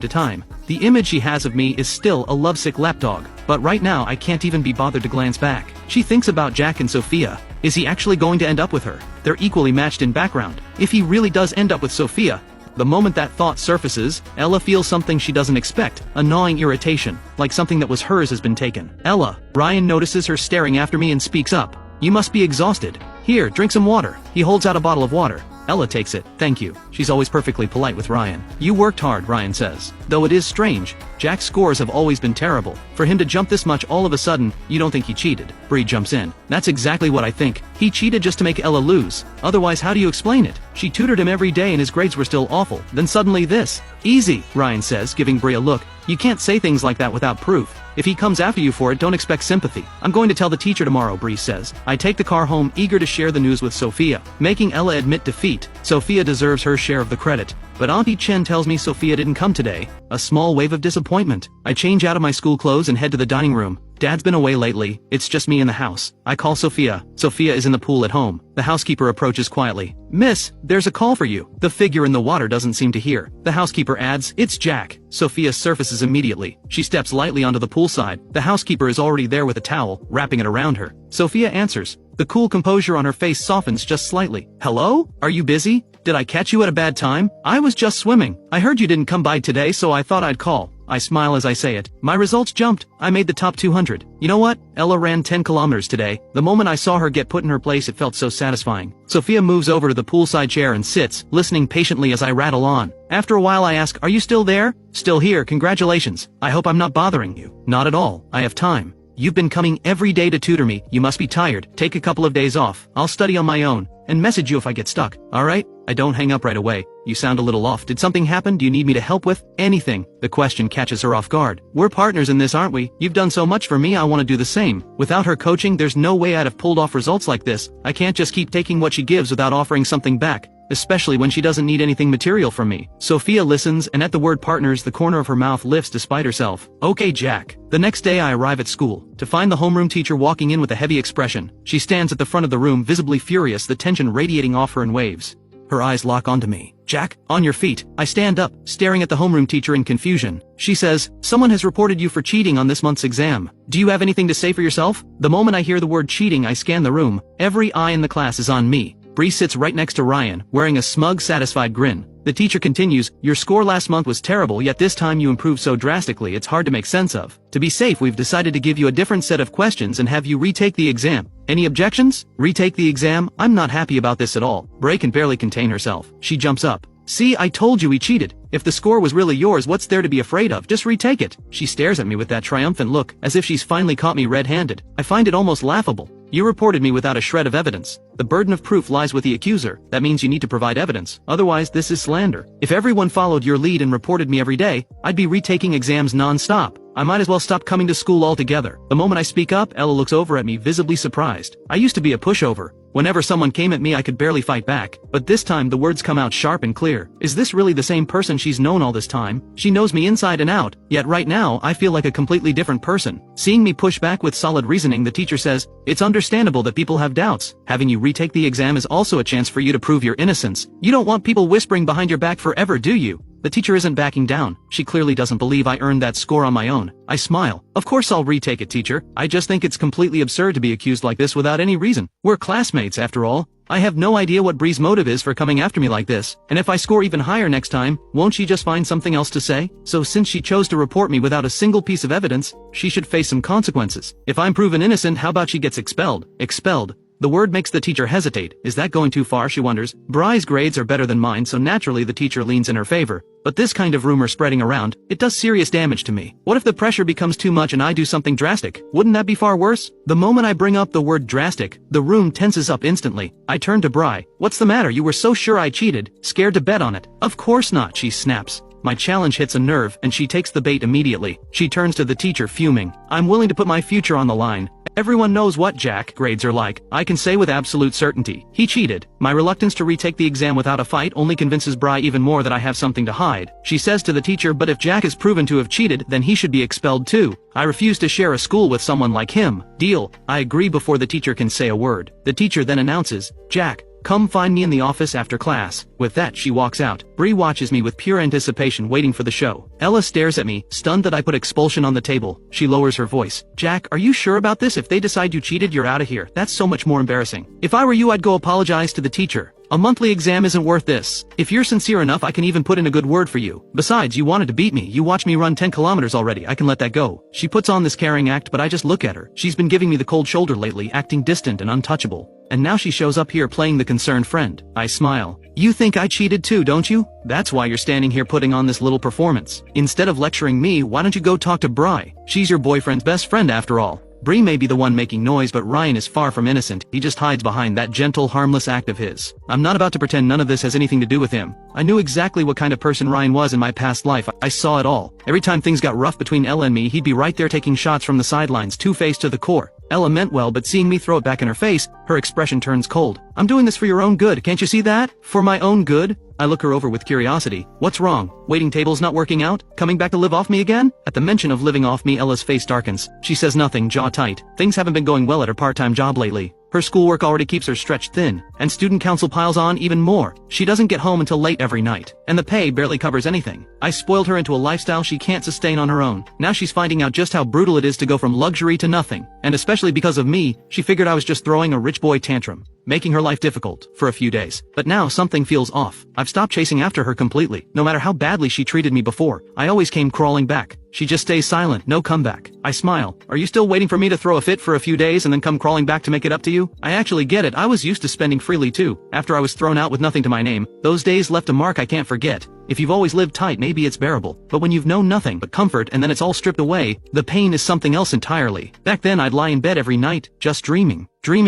to time. The image she has of me is still a lovesick lapdog, but right now I can't even be bothered to glance back. She thinks about Jack and Sophia. Is he actually going to end up with her? They're equally matched in background. If he really does end up with Sophia, the moment that thought surfaces, Ella feels something she doesn't expect, a gnawing irritation, like something that was hers has been taken. Ella. Brian notices her staring after me and speaks up. You must be exhausted. Here, drink some water. He holds out a bottle of water. Ella takes it. Thank you. She's always perfectly polite with Ryan. You worked hard, Ryan says. Though it is strange, Jack's scores have always been terrible. For him to jump this much all of a sudden, you don't think he cheated. Bree jumps in. That's exactly what I think. He cheated just to make Ella lose. Otherwise, how do you explain it? She tutored him every day and his grades were still awful. Then suddenly this. Easy, Ryan says, giving Bree a look. You can't say things like that without proof. If he comes after you for it, don't expect sympathy. I'm going to tell the teacher tomorrow, Bree says. I take the car home, eager to share the news with Sophia, making Ella admit defeat. Sophia deserves her share of the credit. But Auntie Chen tells me Sophia didn't come today. A small wave of disappointment. I change out of my school clothes and head to the dining room. Dad's been away lately. It's just me in the house. I call Sophia. Sophia is in the pool at home. The housekeeper approaches quietly. Miss, there's a call for you. The figure in the water doesn't seem to hear. The housekeeper adds, it's Jack. Sophia surfaces immediately. She steps lightly onto the poolside. The housekeeper is already there with a towel, wrapping it around her. Sophia answers. The cool composure on her face softens just slightly. Hello? Are you busy? Did I catch you at a bad time? I was just swimming. I heard you didn't come by today, so I thought I'd call. I smile as I say it. My results jumped. I made the top 200. You know what? Ella ran 10 kilometers today. The moment I saw her get put in her place, it felt so satisfying. Sophia moves over to the poolside chair and sits, listening patiently as I rattle on. After a while I ask, are you still there? Still here, congratulations. I hope I'm not bothering you. Not at all. I have time. You've been coming every day to tutor me. You must be tired. Take a couple of days off. I'll study on my own, and message you if I get stuck. Alright? I don't hang up right away. You sound a little off. Did something happen? Do you need me to help with anything? The question catches her off guard. We're partners in this, aren't we? You've done so much for me, I want to do the same. Without her coaching, there's no way I'd have pulled off results like this. I can't just keep taking what she gives without offering something back, especially when she doesn't need anything material from me. Sophia listens, and at the word partners, the corner of her mouth lifts despite herself. Okay, Jack. The next day I arrive at school, to find the homeroom teacher walking in with a heavy expression. She stands at the front of the room, visibly furious, the tension radiating off her in waves. Her eyes lock onto me. Jack, on your feet. I stand up, staring at the homeroom teacher in confusion. She says, someone has reported you for cheating on this month's exam. Do you have anything to say for yourself? The moment I hear the word cheating, I scan the room. Every eye in the class is on me. Bree sits right next to Ryan, wearing a smug, satisfied grin. The teacher continues, your score last month was terrible, yet this time you improved so drastically it's hard to make sense of. To be safe, we've decided to give you a different set of questions and have you retake the exam. Any objections? Retake the exam? I'm not happy about this at all. Bree can barely contain herself. She jumps up. See, I told you he cheated. If the score was really yours, what's there to be afraid of? Just retake it. She stares at me with that triumphant look, as if she's finally caught me red-handed. I find it almost laughable. You reported me without a shred of evidence. The burden of proof lies with the accuser. That means you need to provide evidence. Otherwise, this is slander. If everyone followed your lead and reported me every day, I'd be retaking exams non-stop. I might as well stop coming to school altogether. The moment I speak up, Ella looks over at me, visibly surprised. I used to be a pushover. Whenever someone came at me, I could barely fight back. But this time, the words come out sharp and clear. Is this really the same person she's known all this time? She knows me inside and out, yet right now, I feel like a completely different person. Seeing me push back with solid reasoning, the teacher says, it's understandable that people have doubts. Having you retake the exam is also a chance for you to prove your innocence. You don't want people whispering behind your back forever, do you? The teacher isn't backing down. She clearly doesn't believe I earned that score on my own. I smile. Of course I'll retake it, teacher. I just think it's completely absurd to be accused like this without any reason. We're classmates after all. I have no idea what Bree's motive is for coming after me like this, and if I score even higher next time, won't she just find something else to say? So since she chose to report me without a single piece of evidence, she should face some consequences. If I'm proven innocent, how about she gets expelled? Expelled. The word makes the teacher hesitate. Is that going too far, she wonders. Bree's grades are better than mine, so naturally the teacher leans in her favor. But this kind of rumor spreading around, it does serious damage to me. What if the pressure becomes too much and I do something drastic? Wouldn't that be far worse? The moment I bring up the word drastic, the room tenses up instantly. I turn to Bree. What's the matter? You were so sure I cheated. Scared to bet on it. Of course not, she snaps. My challenge hits a nerve, and she takes the bait immediately. She turns to the teacher, fuming. I'm willing to put my future on the line. Everyone knows what Jack grades are like. I can say with absolute certainty, he cheated. My reluctance to retake the exam without a fight only convinces Bree even more that I have something to hide. She says to the teacher, but if Jack is proven to have cheated, then he should be expelled too. I refuse to share a school with someone like him. Deal. I agree before the teacher can say a word. The teacher then announces, Jack, Come find me in the office after class. With that she walks out. Bree watches me with pure anticipation waiting for the show. Ella stares at me, stunned that I put expulsion on the table. She lowers her voice. Jack, are you sure about this? If they decide you cheated, you're out of here. That's so much more embarrassing. If I were you, I'd go apologize to the teacher. A monthly exam isn't worth this. If you're sincere enough, I can even put in a good word for you. Besides, you wanted to beat me. You watched me run 10 kilometers already. I can let that go. She puts on this caring act, but I just look at her. She's been giving me the cold shoulder lately, acting distant and untouchable. And now she shows up here playing the concerned friend. I smile. You think I cheated too, don't you? That's why you're standing here putting on this little performance. Instead of lecturing me, why don't you go talk to Bri? She's your boyfriend's best friend after all. Bree may be the one making noise, but Ryan is far from innocent. He just hides behind that gentle, harmless act of his. I'm not about to pretend none of this has anything to do with him. I knew exactly what kind of person Ryan was in my past life. I saw it all. Every time things got rough between Ella and me, he'd be right there taking shots from the sidelines, two-faced to the core. Ella meant well, but seeing me throw it back in her face, her expression turns cold. I'm doing this for your own good, can't you see that? For my own good? I look her over with curiosity. What's wrong? Waiting tables not working out? Coming back to live off me again? At the mention of living off me, Ella's face darkens. She says nothing, jaw tight. Things haven't been going well at her part-time job lately. Her schoolwork already keeps her stretched thin, and student council piles on even more. She doesn't get home until late every night, and the pay barely covers anything. I spoiled her into a lifestyle she can't sustain on her own. Now she's finding out just how brutal it is to go from luxury to nothing, and especially because of me, she figured I was just throwing a rich boy tantrum, making her life difficult for a few days. But now something feels off. I've stopped chasing after her completely. No matter how badly she treated me before, I always came crawling back. She just stays silent, no comeback. I smile. Are you still waiting for me to throw a fit for a few days and then come crawling back to make it up to you? I actually get it. I was used to spending freely too. After I was thrown out with nothing to my name, those days left a mark I can't forget. If you've always lived tight, maybe it's bearable. But when you've known nothing but comfort and then it's all stripped away, the pain is something else entirely. Back then I'd lie in bed every night, just dreaming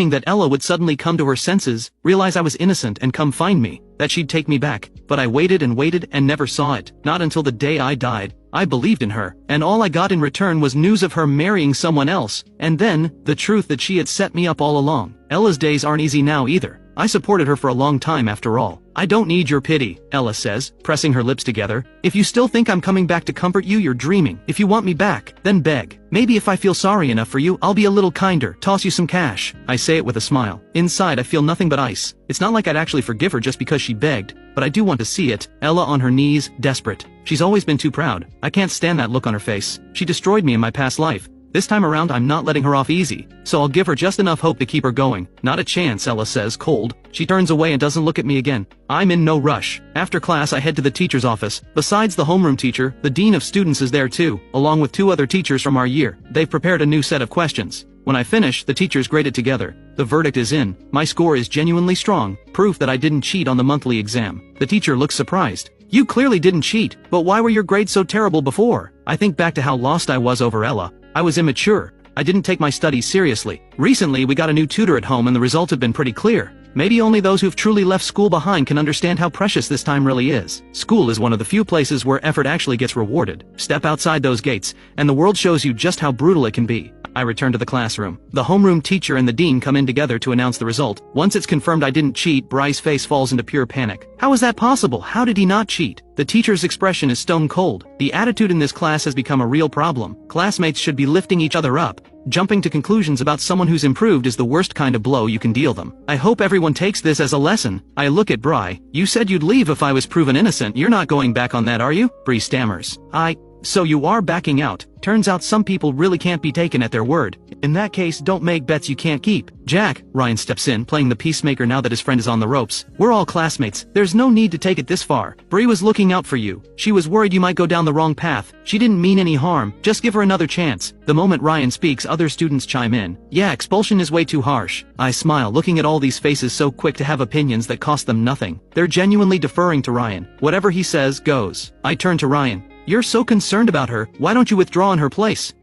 that Ella would suddenly come to her senses, realize I was innocent and come find me, that she'd take me back. But I waited and never saw it. Not until the day I died. I believed in her, and all I got in return was news of her marrying someone else, and then, the truth that she had set me up all along. Ella's days aren't easy now either. I supported her for a long time after all. I don't need your pity, Ella says, pressing her lips together. If you still think I'm coming back to comfort you, you're dreaming. If you want me back, then beg. Maybe if I feel sorry enough for you, I'll be a little kinder, toss you some cash. I say it with a smile. Inside I feel nothing but ice. It's not like I'd actually forgive her just because she begged, but I do want to see it. Ella on her knees, desperate. She's always been too proud. I can't stand that look on her face. She destroyed me in my past life. This time around I'm not letting her off easy, so I'll give her just enough hope to keep her going. Not a chance, Ella says, cold. She turns away and doesn't look at me again. I'm in no rush. After class I head to the teacher's office. Besides the homeroom teacher, the dean of students is there too, along with 2 other teachers from our year. They've prepared a new set of questions. When I finish, the teachers grade it together. The verdict is in. My score is genuinely strong, proof that I didn't cheat on the monthly exam. The teacher looks surprised. You clearly didn't cheat, but why were your grades so terrible before? I think back to how lost I was over Ella. I was immature. I didn't take my studies seriously. Recently we got a new tutor at home and the results have been pretty clear. Maybe only those who've truly left school behind can understand how precious this time really is. School is one of the few places where effort actually gets rewarded. Step outside those gates, and the world shows you just how brutal it can be. I return to the classroom. The homeroom teacher and the dean come in together to announce the result. Once it's confirmed I didn't cheat, Bry's face falls into pure panic. How is that possible? How did he not cheat? The teacher's expression is stone cold. The attitude in this class has become a real problem. Classmates should be lifting each other up. Jumping to conclusions about someone who's improved is the worst kind of blow you can deal them. I hope everyone takes this as a lesson. I look at Bri. You said you'd leave if I was proven innocent. You're not going back on that, are you? Bri stammers. So you are backing out. Turns out some people really can't be taken at their word. In that case, don't make bets you can't keep. Jack, Ryan steps in, playing the peacemaker now that his friend is on the ropes. We're all classmates. There's no need to take it this far. Bree was looking out for you. She was worried you might go down the wrong path. She didn't mean any harm. Just give her another chance. The moment Ryan speaks, other students chime in. Yeah, expulsion is way too harsh. I smile, looking at all these faces so quick to have opinions that cost them nothing. They're genuinely deferring to Ryan. Whatever he says, goes. I turn to Ryan. You're so concerned about her, why don't you withdraw in her place?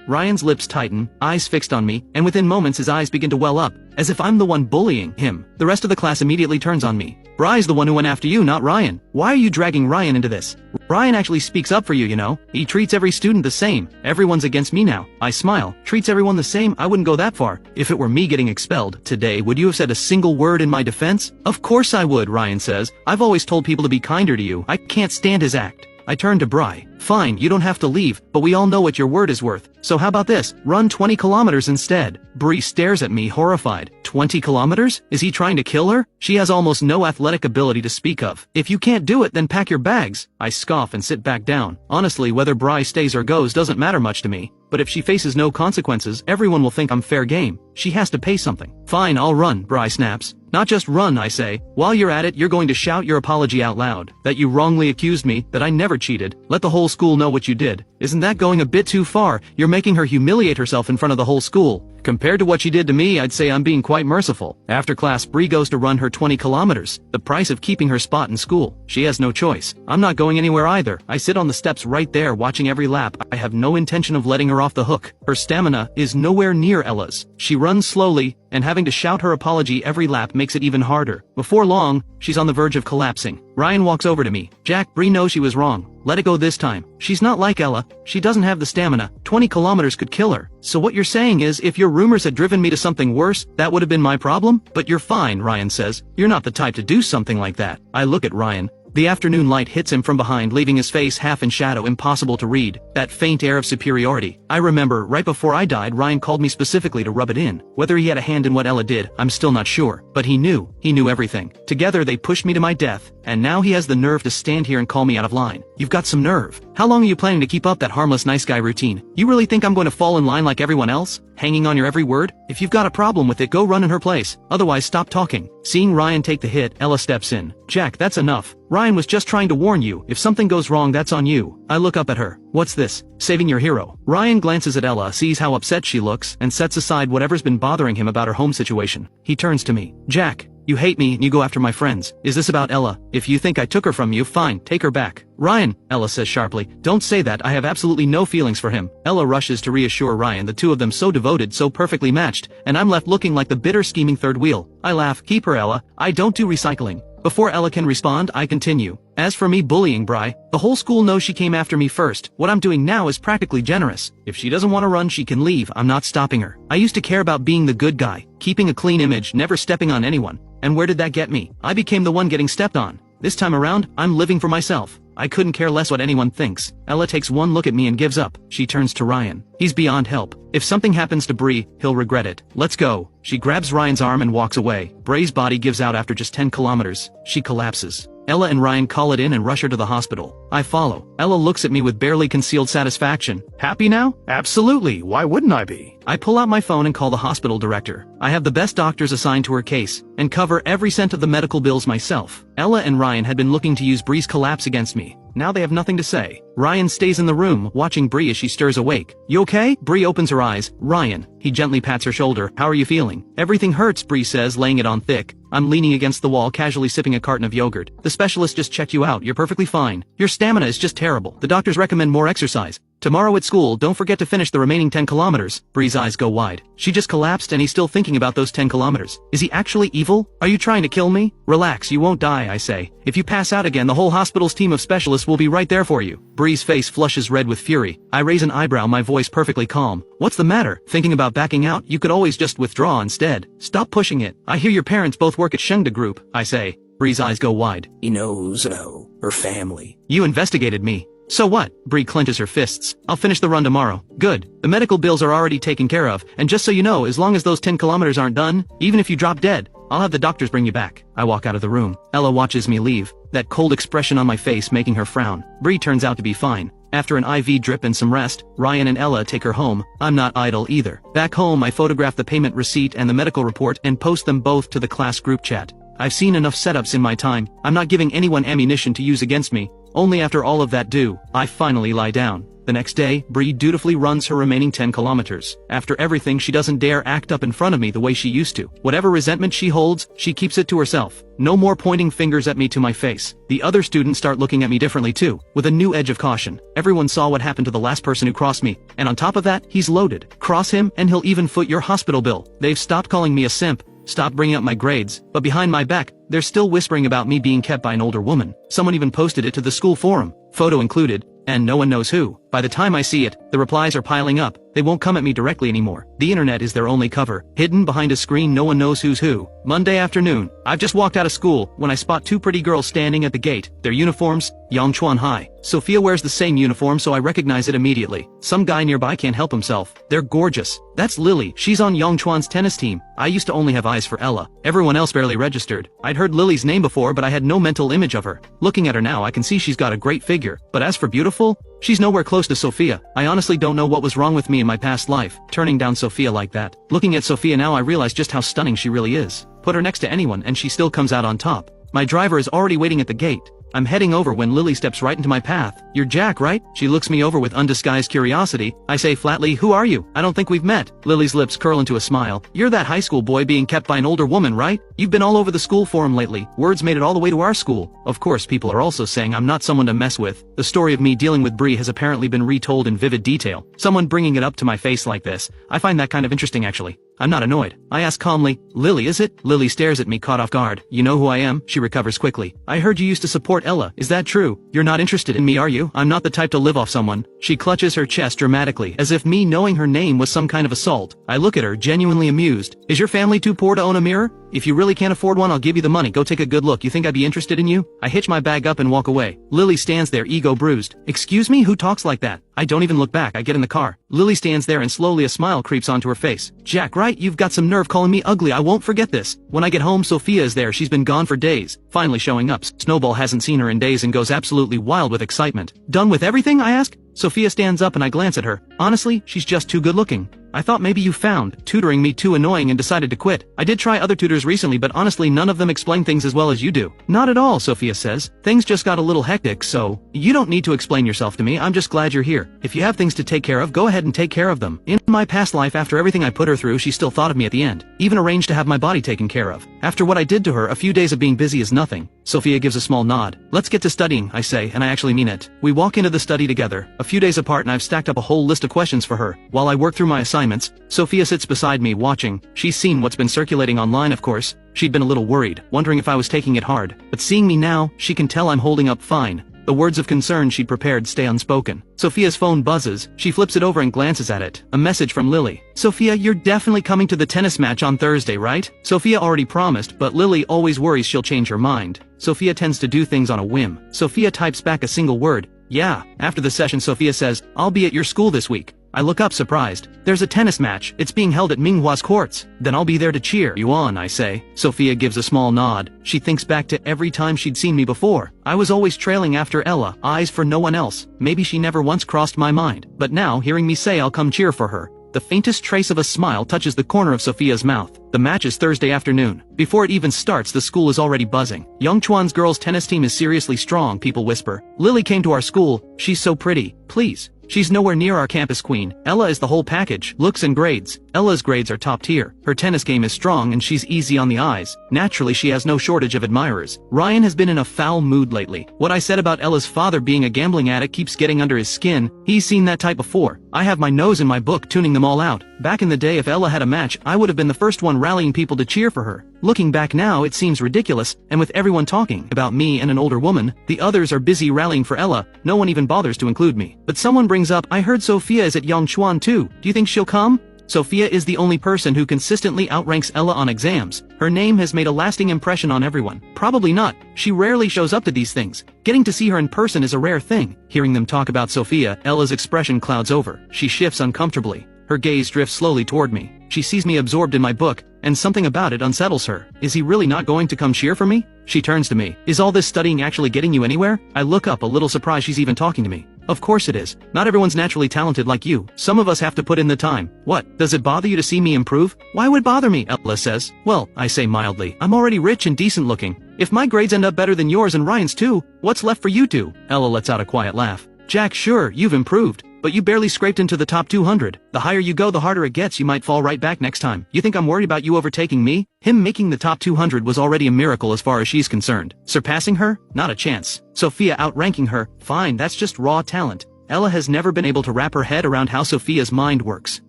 Ryan's lips tighten, eyes fixed on me, and within moments his eyes begin to well up, as if I'm the one bullying him. The rest of the class immediately turns on me. Bry's the one who went after you, not Ryan. Why are you dragging Ryan into this? Ryan actually speaks up for you, you know. He treats every student the same. Everyone's against me now. I smile. Treats everyone the same? I wouldn't go that far. If it were me getting expelled today, would you have said a single word in my defense? Of course I would, Ryan says. I've always told people to be kinder to you. I can't stand his act. I turn to Bri. Fine, you don't have to leave, but we all know what your word is worth. So how about this? Run 20 kilometers instead. Bree stares at me horrified. 20 kilometers? Is he trying to kill her? She has almost no athletic ability to speak of. If you can't do it, then pack your bags. I scoff and sit back down. Honestly, whether Bree stays or goes doesn't matter much to me. But if she faces no consequences, everyone will think I'm fair game. She has to pay something. Fine, I'll run, Bree snaps. Not just run, I say. While you're at it, you're going to shout your apology out loud. That you wrongly accused me, that I never cheated. Let the whole school know what you did. Isn't that going a bit too far? You're making her humiliate herself in front of the whole school. Compared to what she did to me, I'd say I'm being quite merciful. After class, Bree goes to run her 20 kilometers. The price of keeping her spot in school. She has no choice. I'm not going anywhere either. I sit on the steps right there watching every lap. I have no intention of letting her off the hook. Her stamina is nowhere near Ella's. She runs slowly, and having to shout her apology every lap makes it even harder. Before long, she's on the verge of collapsing. Ryan walks over to me. Jack, Bree knows she was wrong. Let it go this time. She's not like Ella. She doesn't have the stamina. 20 kilometers could kill her. So what you're saying is, if your rumors had driven me to something worse, that would have been my problem? But you're fine, Ryan says. You're not the type to do something like that. I look at Ryan. The afternoon light hits him from behind, leaving his face half in shadow, impossible to read. That faint air of superiority. I remember, right before I died, Ryan called me specifically to rub it in. Whether he had a hand in what Ella did, I'm still not sure. But he knew. He knew everything. Together they pushed me to my death, and now he has the nerve to stand here and call me out of line. You've got some nerve. How long are you planning to keep up that harmless nice guy routine? You really think I'm going to fall in line like everyone else? Hanging on your every word? If you've got a problem with it, go run in her place. Otherwise, stop talking. Seeing Ryan take the hit, Ella steps in. Jack, that's enough. Ryan was just trying to warn you. If something goes wrong, that's on you. I look up at her. What's this? Saving your hero. Ryan glances at Ella, sees how upset she looks, and sets aside whatever's been bothering him about her home situation. He turns to me. Jack, you hate me and you go after my friends. Is this about Ella? If you think I took her from you, fine, take her back. Ryan, Ella says sharply, don't say that. I have absolutely no feelings for him. Ella rushes to reassure Ryan, the two of them so devoted, so perfectly matched, and I'm left looking like the bitter scheming third wheel. I laugh. Keep her, Ella. I don't do recycling. Before Ella can respond, I continue. As for me bullying Bree, the whole school knows she came after me first. What I'm doing now is practically generous. If she doesn't want to run, she can leave. I'm not stopping her. I used to care about being the good guy, keeping a clean image, never stepping on anyone. And where did that get me? I became the one getting stepped on. This time around, I'm living for myself. I couldn't care less what anyone thinks. Ella takes one look at me and gives up. She turns to Ryan. He's beyond help. If something happens to Bree, he'll regret it. Let's go. She grabs Ryan's arm and walks away. Bree's body gives out after just 10 kilometers. She collapses. Ella and Ryan call it in and rush her to the hospital. I follow. Ella looks at me with barely concealed satisfaction. Happy now? Absolutely. Why wouldn't I be? I pull out my phone and call the hospital director. I have the best doctors assigned to her case, and cover every cent of the medical bills myself. Ella and Ryan had been looking to use Bree's collapse against me. Now they have nothing to say. Ryan stays in the room, watching Bree as she stirs awake. You okay? Bree opens her eyes. Ryan. He gently pats her shoulder. How are you feeling? Everything hurts, Bree says, laying it on thick. I'm leaning against the wall, casually sipping a carton of yogurt. The specialist just checked you out. You're perfectly fine. Your stamina is just terrible. The doctors recommend more exercise. Tomorrow at school, don't forget to finish the remaining 10 kilometers. Bree's eyes go wide. She just collapsed and he's still thinking about those 10 kilometers. Is he actually evil? Are you trying to kill me? Relax, you won't die, I say. If you pass out again, the whole hospital's team of specialists will be right there for you. Bree's face flushes red with fury. I raise an eyebrow, my voice perfectly calm. What's the matter? Thinking about backing out? You could always just withdraw instead. Stop pushing it. I hear your parents both work at Shengda Group, I say. Bree's eyes go wide. He knows, her family. You investigated me. So what? Bree clenches her fists. I'll finish the run tomorrow. Good. The medical bills are already taken care of, and just so you know, as long as those 10 kilometers aren't done, even if you drop dead, I'll have the doctors bring you back. I walk out of the room. Ella watches me leave, that cold expression on my face making her frown. Bree turns out to be fine. After an IV drip and some rest, Ryan and Ella take her home. I'm not idle either. Back home, I photograph the payment receipt and the medical report and post them both to the class group chat. I've seen enough setups in my time. I'm not giving anyone ammunition to use against me. Only after all of that I finally lie down. The next day, Bree dutifully runs her remaining 10 kilometers. After everything, she doesn't dare act up in front of me the way she used to. Whatever resentment she holds, she keeps it to herself. No more pointing fingers at me to my face. The other students start looking at me differently too, with a new edge of caution. Everyone saw what happened to the last person who crossed me, and on top of that, he's loaded. Cross him, and he'll even foot your hospital bill. They've stopped calling me a simp, stopped bringing up my grades, but behind my back, they're still whispering about me being kept by an older woman. Someone even posted it to the school forum, photo included, and no one knows who. By the time I see it, the replies are piling up. They won't come at me directly anymore. The internet is their only cover. Hidden behind a screen no one knows who's who. Monday afternoon. I've just walked out of school when I spot two pretty girls standing at the gate. Their uniforms, Yangchuan High. Sophia wears the same uniform so I recognize it immediately. Some guy nearby can't help himself. They're gorgeous. That's Lily. She's on Yangchuan's tennis team. I used to only have eyes for Ella. Everyone else barely registered. I'd heard Lily's name before but I had no mental image of her. Looking at her now I can see she's got a great figure. But as for beautiful, she's nowhere close to Sophia. I honestly don't know what was wrong with me in my past life, turning down Sophia like that. Looking at Sophia now I realize just how stunning she really is. Put her next to anyone and she still comes out on top. My driver is already waiting at the gate. I'm heading over when Lily steps right into my path. "You're Jack, right?" She looks me over with undisguised curiosity. I say flatly, "Who are you? I don't think we've met." Lily's lips curl into a smile. "You're that high school boy being kept by an older woman, right? You've been all over the school forum lately. Words made it all the way to our school." Of course people are also saying I'm not someone to mess with. The story of me dealing with Bree has apparently been retold in vivid detail. Someone bringing it up to my face like this. I find that kind of interesting actually. I'm not annoyed. I ask calmly, "Lily, is it?" Lily stares at me caught off guard. "You know who I am?" She recovers quickly. "I heard you used to support Ella. Is that true? You're not interested in me, are you? I'm not the type to live off someone." She clutches her chest dramatically, as if me knowing her name was some kind of assault. I look at her, genuinely amused. "Is your family too poor to own a mirror? If you really can't afford one, I'll give you the money. Go take a good look. You think I'd be interested in you?" I hitch my bag up and walk away. Lily stands there, ego bruised. "Excuse me? Who talks like that?" I don't even look back. I get in the car. Lily stands there and slowly a smile creeps onto her face. "Jack, right? You've got some nerve calling me ugly. I won't forget this." When I get home, Sophia is there. She's been gone for days. Finally showing up. Snowball hasn't seen her in days and goes absolutely wild with excitement. "Done with everything?" I ask. Sophia stands up and I glance at her. Honestly, she's just too good looking. "I thought maybe you found tutoring me too annoying and decided to quit." I did try other tutors recently but honestly none of them explain things as well as you do. "Not at all," Sophia says. "Things just got a little hectic so you don't need to explain yourself to me. I'm just glad you're here. If you have things to take care of, go ahead and take care of them." In my past life after everything I put her through she still thought of me at the end. Even arranged to have my body taken care of. After what I did to her a few days of being busy is nothing. Sophia gives a small nod. "Let's get to studying," I say, and I actually mean it. We walk into the study together, a few days apart and I've stacked up a whole list of questions for her. While I work through my assignments, Sophia sits beside me watching. She's seen what's been circulating online of course. She'd been a little worried, wondering if I was taking it hard. But seeing me now, she can tell I'm holding up fine. The words of concern she'd prepared stay unspoken. Sophia's phone buzzes. She flips it over and glances at it. A message from Lily. "Sophia, you're definitely coming to the tennis match on Thursday, right?" Sophia already promised, but Lily always worries she'll change her mind. Sophia tends to do things on a whim. Sophia types back a single word. "Yeah." After the session Sophia says, "I'll be at your school this week." I look up surprised. "There's a tennis match. It's being held at Minghua's courts." "Then I'll be there to cheer you on," I say. Sophia gives a small nod. She thinks back to every time she'd seen me before. I was always trailing after Ella, eyes for no one else. Maybe she never once crossed my mind. But now, hearing me say I'll come cheer for her, the faintest trace of a smile touches the corner of Sophia's mouth. The match is Thursday afternoon. Before it even starts, the school is already buzzing. Yangchuan's girls' tennis team is seriously strong, people whisper. "Lily came to our school. She's so pretty. Please." She's nowhere near our campus queen. Ella is the whole package, looks and grades. Ella's grades are top tier. Her tennis game is strong and she's easy on the eyes. Naturally she has no shortage of admirers. Ryan has been in a foul mood lately. What I said about Ella's father being a gambling addict keeps getting under his skin. He's seen that type before. I have my nose in my book tuning them all out. Back in the day if Ella had a match, I would have been the first one rallying people to cheer for her. Looking back now it seems ridiculous, and with everyone talking about me and an older woman, the others are busy rallying for Ella, no one even bothers to include me. But someone brings up, "I heard Sophia is at Yangchuan too. Do you think she'll come?" Sophia is the only person who consistently outranks Ella on exams. Her name has made a lasting impression on everyone. Probably not. She rarely shows up to these things. Getting to see her in person is a rare thing. Hearing them talk about Sophia, Ella's expression clouds over. She shifts uncomfortably. Her gaze drifts slowly toward me. She sees me absorbed in my book, and something about it unsettles her. Is he really not going to come cheer for me? She turns to me. "Is all this studying actually getting you anywhere?" I look up, a little surprised she's even talking to me. "Of course it is. Not everyone's naturally talented like you. Some of us have to put in the time." "What, does it bother you to see me improve?" "Why would it bother me?" Ella says. "Well," I say mildly, "I'm already rich and decent looking. If my grades end up better than yours and Ryan's too, what's left for you two?" Ella lets out a quiet laugh. "Jack, sure, you've improved. But you barely scraped into the top 200. The higher you go the harder it gets, you might fall right back next time. You think I'm worried about you overtaking me?" Him making the top 200 was already a miracle as far as she's concerned. Surpassing her? Not a chance. Sophia outranking her? Fine, that's just raw talent. Ella has never been able to wrap her head around how Sophia's mind works.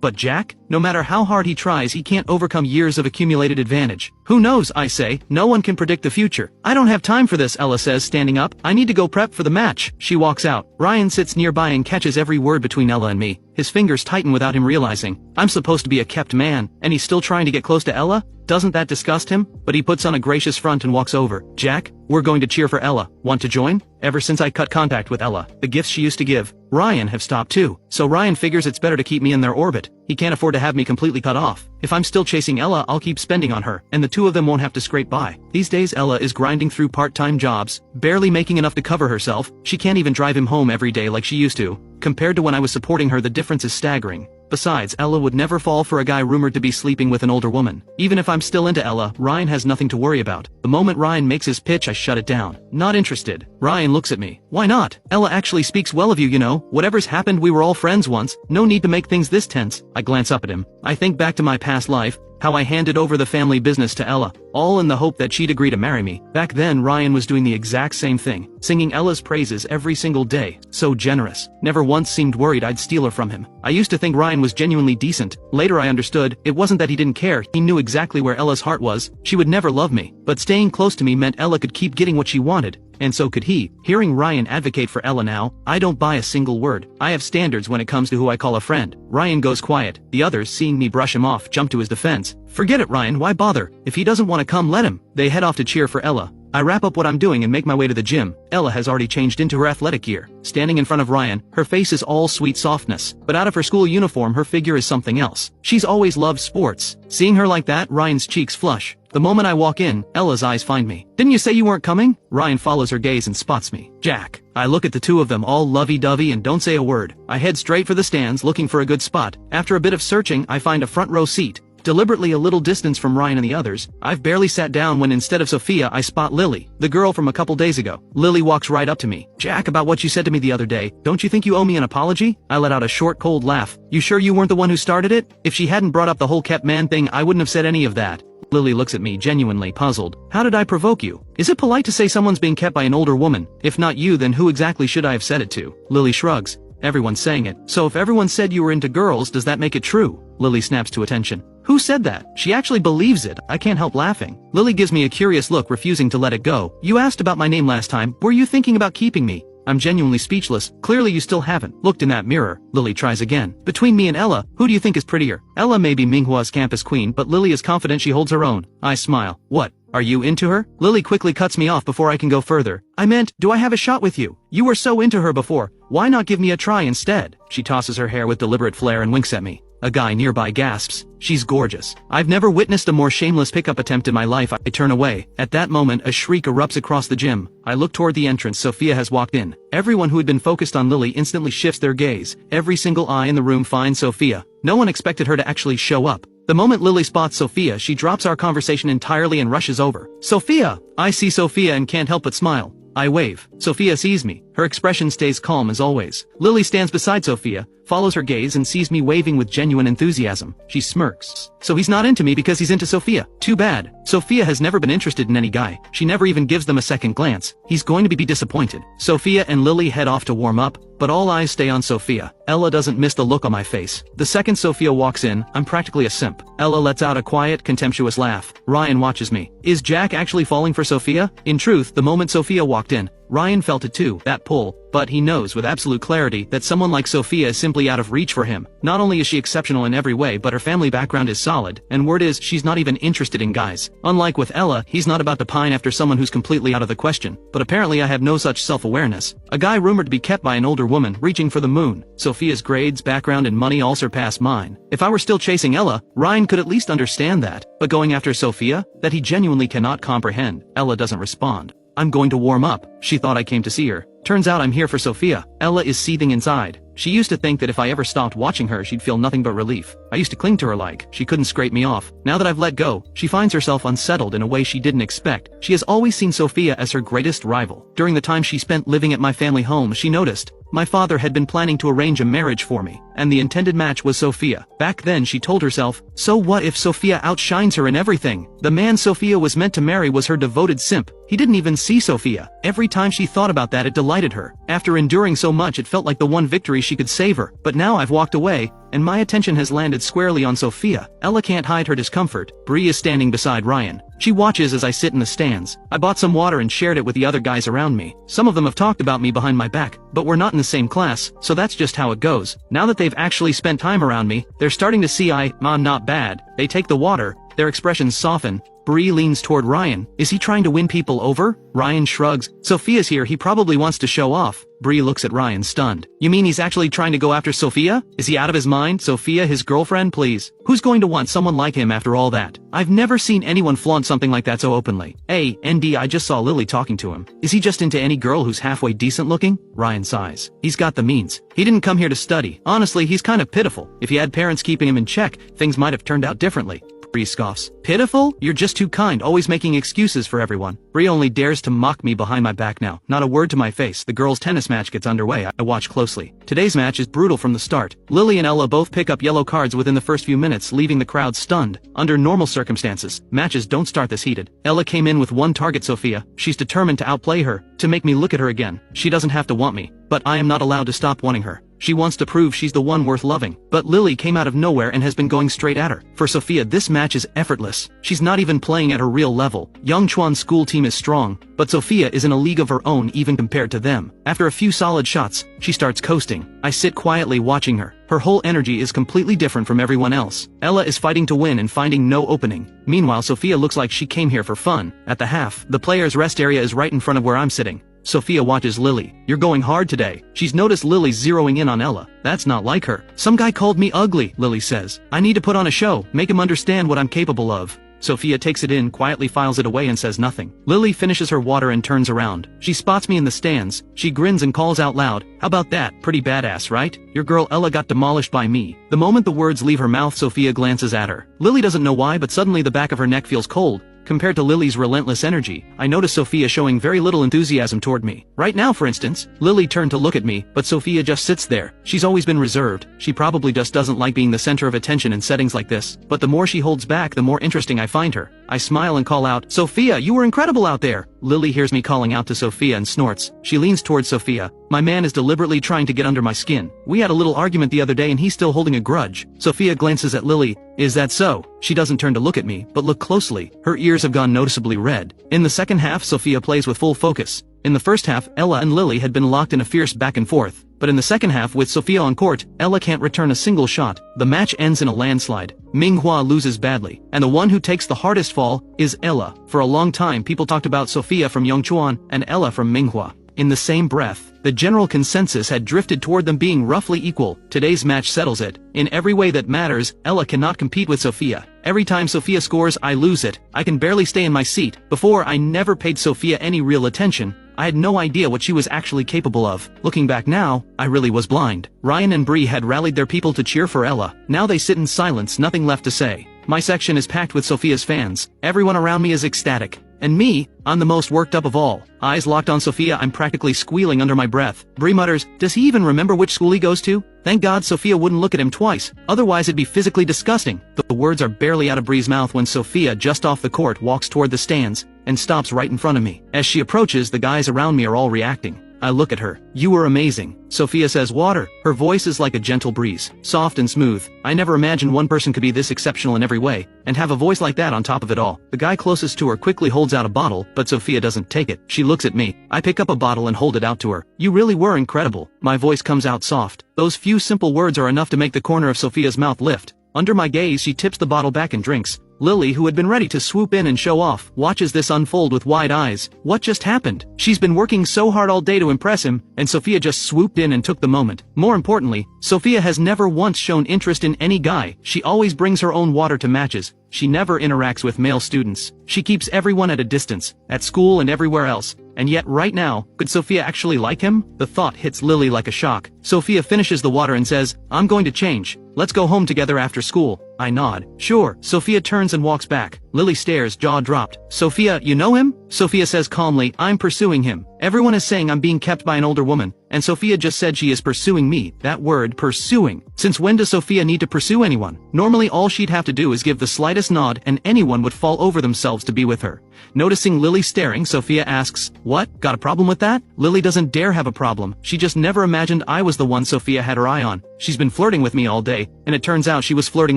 But Jack? No matter how hard he tries, he can't overcome years of accumulated advantage. Who knows, I say, no one can predict the future. I don't have time for this, Ella says, standing up. I need to go prep for the match. She walks out. Ryan sits nearby and catches every word between Ella and me. His fingers tighten without him realizing. I'm supposed to be a kept man, and he's still trying to get close to Ella? Doesn't that disgust him? But he puts on a gracious front and walks over. Jack, we're going to cheer for Ella. Want to join? Ever since I cut contact with Ella, the gifts she used to give Ryan have stopped too. So Ryan figures it's better to keep me in their orbit. He can't afford to have me completely cut off. If I'm still chasing Ella, I'll keep spending on her, and the two of them won't have to scrape by. These days Ella is grinding through part-time jobs, barely making enough to cover herself. She can't even drive him home every day like she used to. Compared to when I was supporting her, the difference is staggering. Besides, Ella would never fall for a guy rumored to be sleeping with an older woman. Even if I'm still into Ella, Ryan has nothing to worry about. The moment Ryan makes his pitch, I shut it down. Not interested. Ryan looks at me. Why not? Ella actually speaks well of you, you know. Whatever's happened, we were all friends once. No need to make things this tense. I glance up at him. I think back to my past life, how I handed over the family business to Ella, all in the hope that she'd agree to marry me. Back then, Ryan was doing the exact same thing, singing Ella's praises every single day. So generous. Never once seemed worried I'd steal her from him. I used to think Ryan was genuinely decent. Later I understood, it wasn't that he didn't care, he knew exactly where Ella's heart was. She would never love me, but staying close to me meant Ella could keep getting what she wanted. And so could he. Hearing Ryan advocate for Ella now, I don't buy a single word. I have standards when it comes to who I call a friend. Ryan goes quiet. The others, seeing me brush him off, jump to his defense. Forget it, Ryan, why bother? If he doesn't want to come, let him. They head off to cheer for Ella. I wrap up what I'm doing and make my way to the gym. Ella has already changed into her athletic gear. Standing in front of Ryan, her face is all sweet softness, but out of her school uniform her figure is something else. She's always loved sports. Seeing her like that, Ryan's cheeks flush. The moment I walk in, Ella's eyes find me. Didn't you say you weren't coming? Ryan follows her gaze and spots me. Jack. I look at the two of them all lovey-dovey and don't say a word. I head straight for the stands looking for a good spot. After a bit of searching, I find a front row seat. Deliberately a little distance from Ryan and the others. I've barely sat down when instead of Sophia I spot Lily, the girl from a couple days ago. Lily walks right up to me. Jack, about what you said to me the other day, don't you think you owe me an apology? I let out a short cold laugh. You sure you weren't the one who started it? If she hadn't brought up the whole kept man thing, I wouldn't have said any of that. Lily looks at me genuinely puzzled. How did I provoke you? Is it polite to say someone's being kept by an older woman? If not you, then who exactly should I have said it to? Lily shrugs. Everyone's saying it. So if everyone said you were into girls, does that make it true? Lily snaps to attention. Who said that? She actually believes it. I can't help laughing. Lily gives me a curious look, refusing to let it go. You asked about my name last time. Were you thinking about keeping me? I'm genuinely speechless. Clearly you still haven't looked in that mirror. Lily tries again. Between me and Ella, who do you think is prettier? Ella may be Minghua's campus queen, but Lily is confident she holds her own. I smile. What? Are you into her? Lily quickly cuts me off before I can go further. I meant, do I have a shot with you? You were so into her before. Why not give me a try instead? She tosses her hair with deliberate flair and winks at me. A guy nearby gasps. She's gorgeous. I've never witnessed a more shameless pickup attempt in my life. I turn away. At that moment, a shriek erupts across the gym. I look toward the entrance. Sophia has walked in. Everyone who had been focused on Lily instantly shifts their gaze. Every single eye in the room finds Sophia. No one expected her to actually show up. The moment Lily spots Sophia, she drops our conversation entirely and rushes over. Sophia! I see Sophia and can't help but smile. I wave. Sophia sees me. Her expression stays calm as always. Lily stands beside Sophia, follows her gaze and sees me waving with genuine enthusiasm. She smirks. So he's not into me because he's into Sophia. Too bad. Sophia has never been interested in any guy. She never even gives them a second glance. He's going to be disappointed. Sophia and Lily head off to warm up, but all eyes stay on Sophia. Ella doesn't miss the look on my face. The second Sophia walks in, I'm practically a simp. Ella lets out a quiet, contemptuous laugh. Ryan watches me. Is Jack actually falling for Sophia? In truth, the moment Sophia walked in, Ryan felt it too, that pull, but he knows with absolute clarity that someone like Sophia is simply out of reach for him. Not only is she exceptional in every way, but her family background is solid, and word is she's not even interested in guys. Unlike with Ella, he's not about to pine after someone who's completely out of the question, but apparently I have no such self-awareness. A guy rumored to be kept by an older woman, reaching for the moon. Sophia's grades, background, and money all surpass mine. If I were still chasing Ella, Ryan could at least understand that, but going after Sophia? That he genuinely cannot comprehend. Ella doesn't respond. I'm going to warm up. She thought I came to see her. Turns out I'm here for Sophia. Ella is seething inside. She used to think that if I ever stopped watching her she'd feel nothing but relief. I used to cling to her like she couldn't scrape me off. Now that I've let go, she finds herself unsettled in a way she didn't expect. She has always seen Sophia as her greatest rival. During the time she spent living at my family home, she noticed my father had been planning to arrange a marriage for me, and the intended match was Sophia. Back then she told herself, so what if Sophia outshines her in everything? The man Sophia was meant to marry was her devoted simp. He didn't even see Sophia. Every time she thought about that it delighted her. After enduring so much it felt like the one victory she could savor. But now I've walked away, and my attention has landed squarely on Sophia. Ella can't hide her discomfort. Bree is standing beside Ryan. She watches as I sit in the stands. I bought some water and shared it with the other guys around me. Some of them have talked about me behind my back, but we're not in the same class, so that's just how it goes. Now that they've actually spent time around me, they're starting to see I'm not bad. They take the water, their expressions soften. Bree leans toward Ryan. Is he trying to win people over? Ryan shrugs. Sophia's here, he probably wants to show off. Bree looks at Ryan stunned. You mean he's actually trying to go after Sophia? Is he out of his mind? Sophia, his girlfriend, please. Who's going to want someone like him after all that? I've never seen anyone flaunt something like that so openly. ND, I just saw Lily talking to him. Is he just into any girl who's halfway decent looking? Ryan sighs. He's got the means. He didn't come here to study. Honestly, he's kind of pitiful. If he had parents keeping him in check, things might have turned out differently. Bree scoffs. Pitiful? You're just too kind, always making excuses for everyone. Bree only dares to mock me behind my back now. Not a word to my face. The girls' tennis match gets underway. I watch closely. Today's match is brutal from the start. Lily and Ella both pick up yellow cards within the first few minutes, leaving the crowd stunned. Under normal circumstances, matches don't start this heated. Ella came in with one target, Sophia. She's determined to outplay her, to make me look at her again. She doesn't have to want me, but I am not allowed to stop wanting her. She wants to prove she's the one worth loving. But Lily came out of nowhere and has been going straight at her. For Sophia, this match is effortless. She's not even playing at her real level. Yongchuan's school team is strong, but Sophia is in a league of her own even compared to them. After a few solid shots, she starts coasting. I sit quietly watching her. Her whole energy is completely different from everyone else. Ella is fighting to win and finding no opening. Meanwhile, Sophia looks like she came here for fun. At the half, the players' rest area is right in front of where I'm sitting. Sophia watches Lily. You're going hard today. She's noticed Lily zeroing in on Ella. That's not like her. Some guy called me ugly, Lily says. I need to put on a show, make him understand what I'm capable of. Sophia takes it in, quietly files it away and says nothing. Lily finishes her water and turns around. She spots me in the stands. She grins and calls out loud, how about that? Pretty badass, right? Your girl Ella got demolished by me. The moment the words leave her mouth, Sophia glances at her. Lily doesn't know why, but suddenly the back of her neck feels cold. Compared to Lily's relentless energy, I notice Sophia showing very little enthusiasm toward me. Right now, for instance, Lily turned to look at me, but Sophia just sits there. She's always been reserved. She probably just doesn't like being the center of attention in settings like this. But the more she holds back, the more interesting I find her. I smile and call out, Sophia, you were incredible out there. Lily hears me calling out to Sophia and snorts. She leans towards Sophia. My man is deliberately trying to get under my skin. We had a little argument the other day and he's still holding a grudge. Sophia glances at Lily. Is that so? She doesn't turn to look at me, but look closely. Her ears have gone noticeably red. In the second half, Sophia plays with full focus. In the first half, Ella and Lily had been locked in a fierce back and forth. But in the second half, with Sophia on court, Ella can't return a single shot. The match ends in a landslide. Minghua loses badly, and the one who takes the hardest fall is Ella. For a long time, people talked about Sophia from Yongchuan and Ella from Minghua. In the same breath, the general consensus had drifted toward them being roughly equal. Today's match settles it. In every way that matters, Ella cannot compete with Sophia. Every time Sophia scores, I lose it. I can barely stay in my seat. Before, I never paid Sophia any real attention. I had no idea what she was actually capable of. Looking back now, I really was blind. Ryan and Bree had rallied their people to cheer for Ella. Now they sit in silence, nothing left to say. My section is packed with Sophia's fans. Everyone around me is ecstatic. And me, I'm the most worked up of all. Eyes locked on Sophia, I'm practically squealing under my breath. Bree mutters, does he even remember which school he goes to? Thank God Sophia wouldn't look at him twice, otherwise it'd be physically disgusting. The words are barely out of Bree's mouth when Sophia, just off the court, walks toward the stands and stops right in front of me. As she approaches, the guys around me are all reacting. I look at her. You were amazing. Sophia says water. Her voice is like a gentle breeze, soft and smooth. I never imagined one person could be this exceptional in every way, and have a voice like that on top of it all. The guy closest to her quickly holds out a bottle, but Sophia doesn't take it. She looks at me. I pick up a bottle and hold it out to her. You really were incredible. My voice comes out soft. Those few simple words are enough to make the corner of Sophia's mouth lift. Under my gaze, she tips the bottle back and drinks. Lily, who had been ready to swoop in and show off, watches this unfold with wide eyes. What just happened? She's been working so hard all day to impress him, and Sophia just swooped in and took the moment. More importantly, Sophia has never once shown interest in any guy. She always brings her own water to matches, she never interacts with male students. She keeps everyone at a distance, at school and everywhere else. And yet right now, could Sophia actually like him? The thought hits Lily like a shock. Sophia finishes the water and says, "I'm going to change. Let's go home together after school." I nod. "Sure." Sophia turns and walks back. Lily stares, jaw dropped. "Sophia, you know him?" Sophia says calmly, "I'm pursuing him. Everyone is saying I'm being kept by an older woman, and Sophia just said she is pursuing me." That word, pursuing. Since when does Sophia need to pursue anyone? Normally all she'd have to do is give the slightest nod and anyone would fall over themselves to be with her. Noticing Lily staring, Sophia asks, "What? Got a problem with that?" Lily doesn't dare have a problem. She just never imagined I was the one Sophia had her eye on. She's been flirting with me all day, and it turns out she was flirting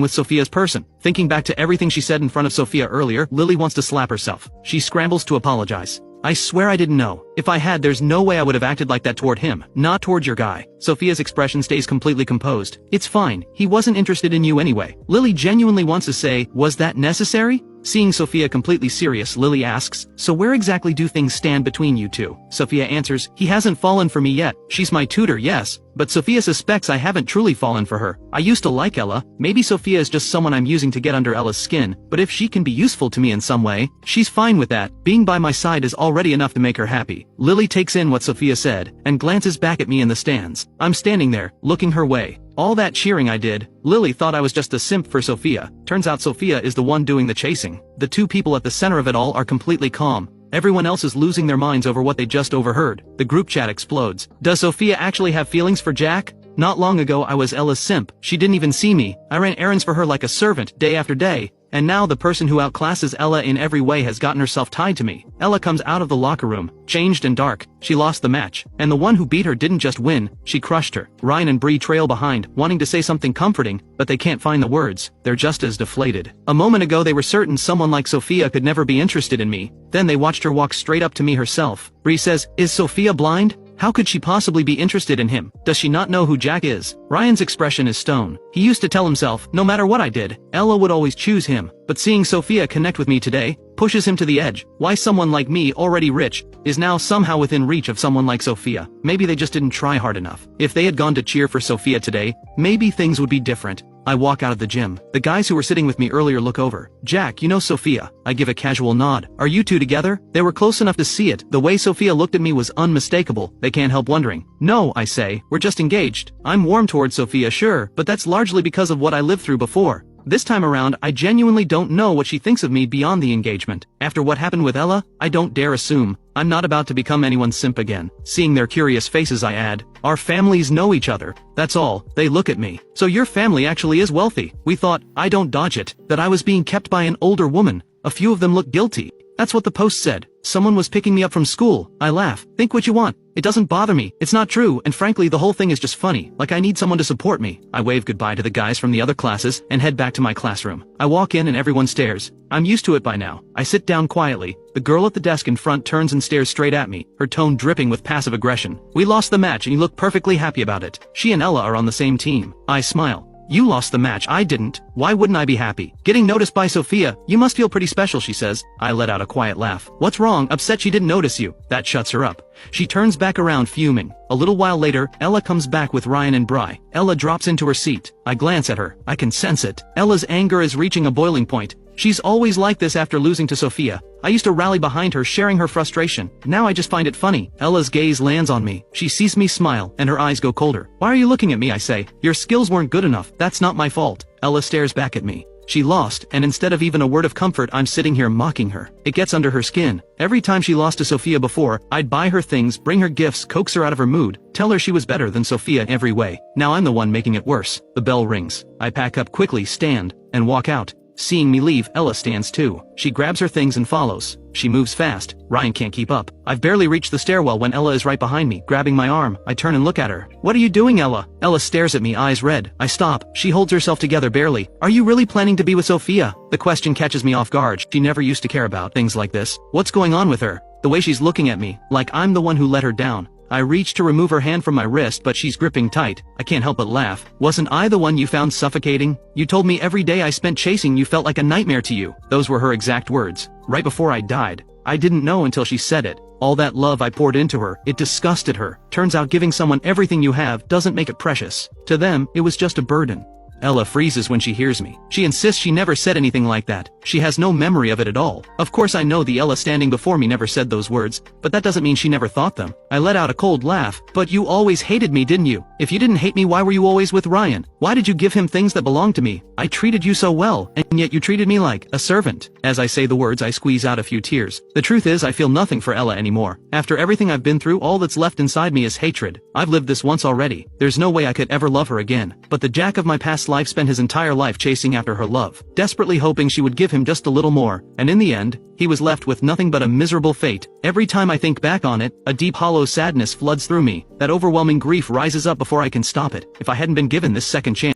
with Sophia's person. Thinking back to everything she said in front of Sophia earlier, Lily wants to slap herself. She scrambles to apologize. "I swear I didn't know. If I had, there's no way I would have acted like that toward him. Not toward your guy." Sophia's expression stays completely composed. "It's fine. He wasn't interested in you anyway." Lily genuinely wants to say, "Was that necessary?" Seeing Sophia completely serious, Lily asks, "So where exactly do things stand between you two?" Sophia answers, "He hasn't fallen for me yet. She's my tutor, yes. But Sophia suspects I haven't truly fallen for her. I used to like Ella. Maybe Sophia is just someone I'm using to get under Ella's skin, but if she can be useful to me in some way, she's fine with that. Being by my side is already enough to make her happy." Lily takes in what Sophia said, and glances back at me in the stands. I'm standing there, looking her way. All that cheering I did, Lily thought I was just a simp for Sophia. Turns out Sophia is the one doing the chasing. The two people at the center of it all are completely calm. Everyone else is losing their minds over what they just overheard. The group chat explodes. Does Sophia actually have feelings for Jack? Not long ago I was Ella's simp. She didn't even see me. I ran errands for her like a servant, day after day. And now the person who outclasses Ella in every way has gotten herself tied to me. Ella comes out of the locker room, changed and dark. She lost the match. And the one who beat her didn't just win, she crushed her. Ryan and Bree trail behind, wanting to say something comforting, but they can't find the words. They're just as deflated. A moment ago they were certain someone like Sophia could never be interested in me. Then they watched her walk straight up to me herself. Bree says, "Is Sophia blind? How could she possibly be interested in him? Does she not know who Jack is?" Ryan's expression is stone. He used to tell himself, no matter what I did, Ella would always choose him. But seeing Sophia connect with me today, pushes him to the edge. Why someone like me, already rich, is now somehow within reach of someone like Sophia. Maybe they just didn't try hard enough. If they had gone to cheer for Sophia today, maybe things would be different. I walk out of the gym. The guys who were sitting with me earlier look over. "Jack, you know Sophia." I give a casual nod. "Are you two together?" They were close enough to see it. The way Sophia looked at me was unmistakable. They can't help wondering. "No," I say, "we're just engaged." I'm warm towards Sophia, sure, but that's largely because of what I lived through before. This time around, I genuinely don't know what she thinks of me beyond the engagement. After what happened with Ella, I don't dare assume. I'm not about to become anyone's simp again. Seeing their curious faces, I add, "Our families know each other. That's all." They look at me. "So your family actually is wealthy." We thought, I don't dodge it, that I was being kept by an older woman. A few of them look guilty. That's what the post said. Someone was picking me up from school. I laugh. Think what you want. It doesn't bother me. It's not true, and frankly the whole thing is just funny, like I need someone to support me. I wave goodbye to the guys from the other classes, and head back to my classroom. I walk in and everyone stares. I'm used to it by now. I sit down quietly. The girl at the desk in front turns and stares straight at me, her tone dripping with passive aggression. "We lost the match and you look perfectly happy about it. She and Ella are on the same team." I smile. "You lost the match, I didn't. Why wouldn't I be happy? Getting noticed by Sophia, you must feel pretty special," she says. I let out a quiet laugh. "What's wrong? Upset she didn't notice you?" That shuts her up. She turns back around fuming. A little while later, Ella comes back with Ryan and Bri. Ella drops into her seat. I glance at her. I can sense it. Ella's anger is reaching a boiling point. She's always like this after losing to Sophia. I used to rally behind her, sharing her frustration. Now I just find it funny. Ella's gaze lands on me. She sees me smile, and her eyes go colder. "Why are you looking at me?" I say. "Your skills weren't good enough. That's not my fault." Ella stares back at me. She lost, and instead of even a word of comfort, I'm sitting here mocking her. It gets under her skin. Every time she lost to Sophia before, I'd buy her things, bring her gifts, coax her out of her mood, tell her she was better than Sophia in every way. Now I'm the one making it worse. The bell rings. I pack up quickly, stand, and walk out. Seeing me leave, Ella stands too. She grabs her things and follows. She moves fast. Ryan can't keep up. I've barely reached the stairwell when Ella is right behind me, grabbing my arm. I turn and look at her. "What are you doing, Ella?" Ella stares at me, eyes red. I stop. She holds herself together barely. "Are you really planning to be with Sophia?" The question catches me off guard. She never used to care about things like this. What's going on with her? The way she's looking at me, like I'm the one who let her down. I reach to remove her hand from my wrist, but she's gripping tight. I can't help but laugh. "Wasn't I the one you found suffocating? You told me every day I spent chasing you felt like a nightmare to you." Those were her exact words. Right before I died. I didn't know until she said it. All that love I poured into her, it disgusted her. Turns out giving someone everything you have doesn't make it precious. To them, it was just a burden. Ella freezes when she hears me. She insists she never said anything like that. She has no memory of it at all. Of course I know the Ella standing before me never said those words, but that doesn't mean she never thought them. I let out a cold laugh. But you always hated me, didn't you? If you didn't hate me, why were you always with Ryan? Why did you give him things that belonged to me? I treated you so well, and yet you treated me like a servant. As I say the words, I squeeze out a few tears. The truth is, I feel nothing for Ella anymore. After everything I've been through, all that's left inside me is hatred. I've lived this once already. There's no way I could ever love her again. But the Jack of my past life spent his entire life chasing after her love, desperately hoping she would give him just a little more, and in the end, he was left with nothing but a miserable fate. Every time I think back on it, a deep hollow sadness floods through me. That overwhelming grief rises up before I can stop it. If I hadn't been given this second chance,